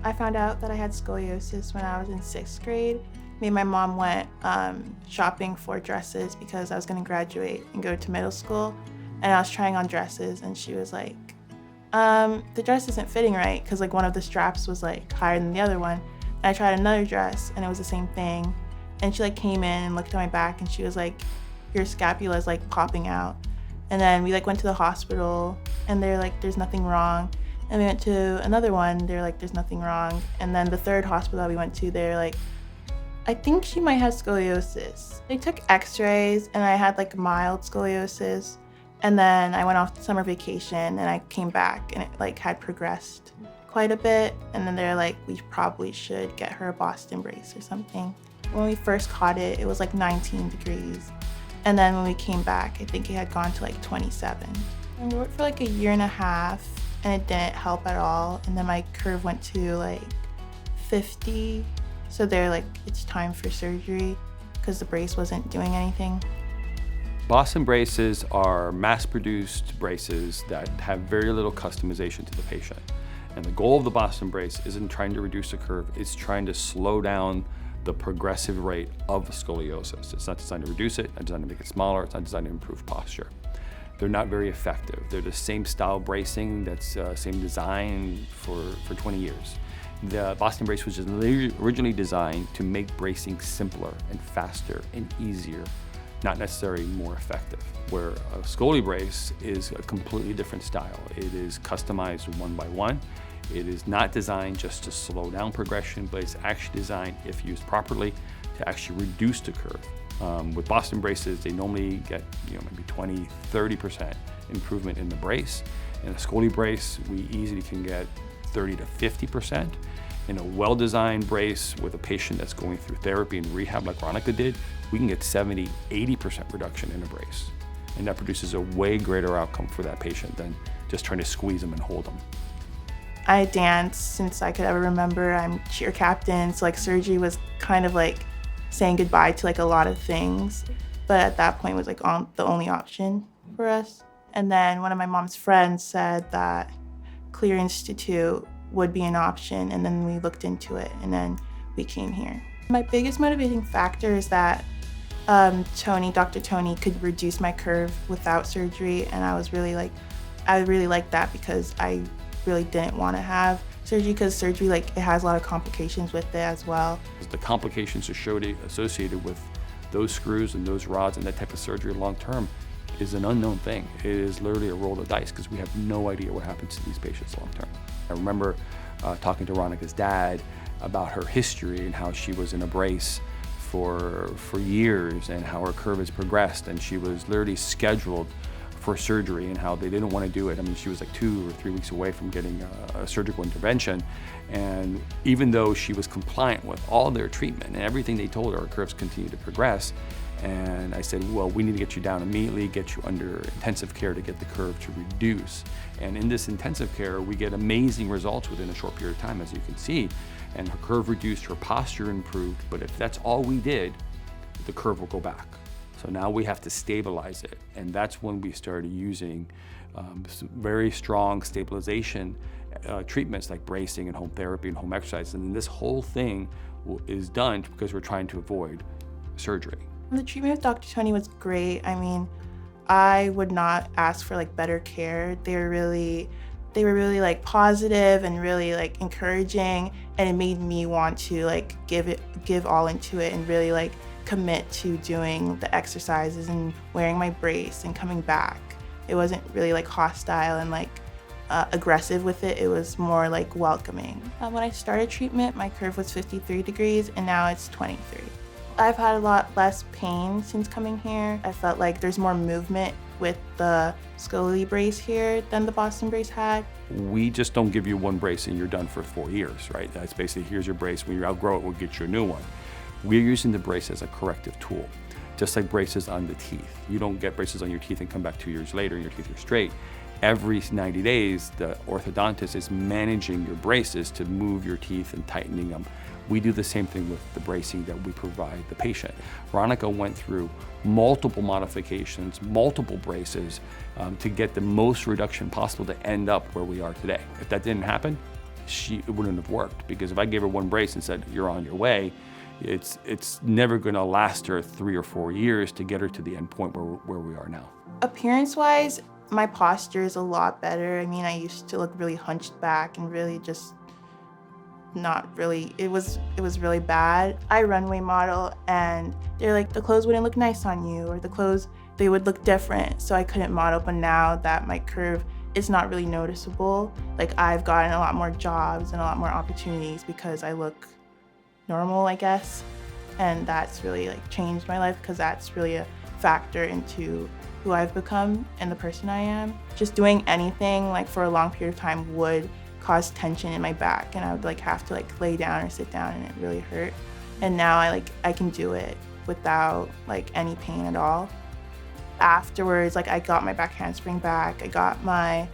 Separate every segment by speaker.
Speaker 1: I found out that I had scoliosis when I was in 6th grade. Me and my mom went shopping for dresses because I was going to graduate and go to middle school. And I was trying on dresses and she was like, the dress isn't fitting right because like one of the straps was like higher than the other one. And I tried another dress and it was the same thing. And she like came in and looked at my back and she was like, your scapula is like popping out. And then we like went to the hospital and they're like, there's nothing wrong. And we went to another one, they're like, there's nothing wrong. And then the third hospital that we went to, they're like, I think she might have scoliosis. They took x-rays and I had like mild scoliosis. And then I went off summer vacation and I came back and it like had progressed quite a bit. And then they're like, we probably should get her a Boston brace or something. When we first caught it, it was like 19 degrees. And then when we came back, I think it had gone to like 27. And we worked for like a year and a half and it didn't help at all. And then my curve went to like 50. So they're like, it's time for surgery because the brace wasn't doing anything.
Speaker 2: Boston braces are mass-produced braces that have very little customization to the patient. And the goal of the Boston brace isn't trying to reduce the curve, it's trying to slow down the progressive rate of scoliosis. It's not designed to reduce it, not designed to make it smaller, it's not designed to improve posture. They're not very effective. They're the same style bracing, that's same design for 20 years. The Boston brace was just originally designed to make bracing simpler and faster and easier, not necessarily more effective. Where a ScoliBrace is a completely different style. It is customized one by one. It is not designed just to slow down progression, but it's actually designed, if used properly, to actually reduce the curve. With Boston braces, they normally get maybe 20, 30% improvement in the brace. In a ScoliBrace, we easily can get 30 to 50%. In a well-designed brace with a patient that's going through therapy and rehab like Ronica did, we can get 70, 80% reduction in a brace. And that produces a way greater outcome for that patient than just trying to squeeze them and hold them.
Speaker 1: I danced since I could ever remember. I'm cheer captain, so like surgery was kind of like saying goodbye to like a lot of things. But at that point it was like the only option for us. And then one of my mom's friends said that Clear Institute would be an option, and then we looked into it and then we came here. My biggest motivating factor is that Dr. Tony could reduce my curve without surgery, and I really liked that because I really didn't want to have surgery because surgery it has a lot of complications with it as well.
Speaker 2: The complications associated with those screws and those rods and that type of surgery long term is an unknown thing. It is literally a roll of dice because we have no idea what happens to these patients long term. I remember talking to Ronica's dad about her history and how she was in a brace for years and how her curve has progressed, and she was literally scheduled for surgery and how they didn't want to do it. I mean, she was like 2 or 3 weeks away from getting a surgical intervention, and even though she was compliant with all their treatment and everything they told her curves continued to progress. And I said, well, we need to get you down immediately, get you under intensive care to get the curve to reduce. And in this intensive care, we get amazing results within a short period of time, as you can see. And her curve reduced, her posture improved, but if that's all we did, the curve will go back. So now we have to stabilize it. And that's when we started using some very strong stabilization treatments like bracing and home therapy and home exercise. And this whole thing is done because we're trying to avoid surgery.
Speaker 1: The treatment with Dr. Tony was great. I mean, I would not ask for better care. They were really positive and really encouraging, and it made me want to give all into it and really commit to doing the exercises and wearing my brace and coming back. It wasn't really hostile and aggressive with it. It was more welcoming. When I started treatment, my curve was 53 degrees and now it's 23. I've had a lot less pain since coming here. I felt like there's more movement with the ScoliBrace here than the Boston brace had.
Speaker 2: We just don't give you one brace and you're done for 4 years, right? That's basically, here's your brace. When you outgrow it, we'll get you a new one. We're using the brace as a corrective tool, just like braces on the teeth. You don't get braces on your teeth and come back 2 years later and your teeth are straight. Every 90 days, the orthodontist is managing your braces to move your teeth and tightening them. We do the same thing with the bracing that we provide the patient. Ronica went through multiple modifications, multiple braces to get the most reduction possible to end up where we are today. If that didn't happen, it wouldn't have worked, because if I gave her one brace and said, you're on your way, it's never going to last her 3 or 4 years to get her to the end point where we are now.
Speaker 1: Appearance-wise, my posture is a lot better. I mean, I used to look really hunched back and really just not really, it was really bad. I runway model, and they're like, the clothes wouldn't look nice on you, or the clothes, they would look different, so I couldn't model. But now that my curve is not really noticeable, like I've gotten a lot more jobs and a lot more opportunities because I look normal, I guess. And that's really like changed my life, because that's really a factor into who I've become and the person I am. Just doing anything like for a long period of time would cause tension in my back, and I would like have to like lay down or sit down, and it really hurt. And now I can do it without like any pain at all. Afterwards, like I got my back handspring back, I got my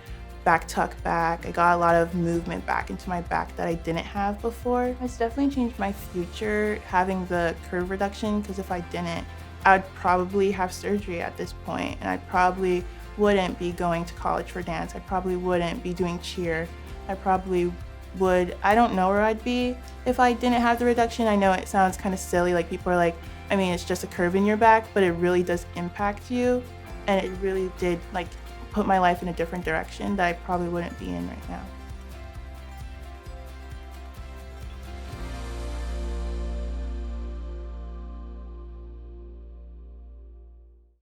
Speaker 1: back tuck back, I got a lot of movement back into my back that I didn't have before. It's definitely changed my future having the curve reduction, because if I didn't, I'd probably have surgery at this point, and I probably wouldn't be going to college for dance. I probably wouldn't be doing cheer. I probably would, I don't know where I'd be if I didn't have the reduction. I know it sounds kind of silly, like people are like, I mean, it's just a curve in your back, but it really does impact you. And it really did like put my life in a different direction that I probably wouldn't be in right now.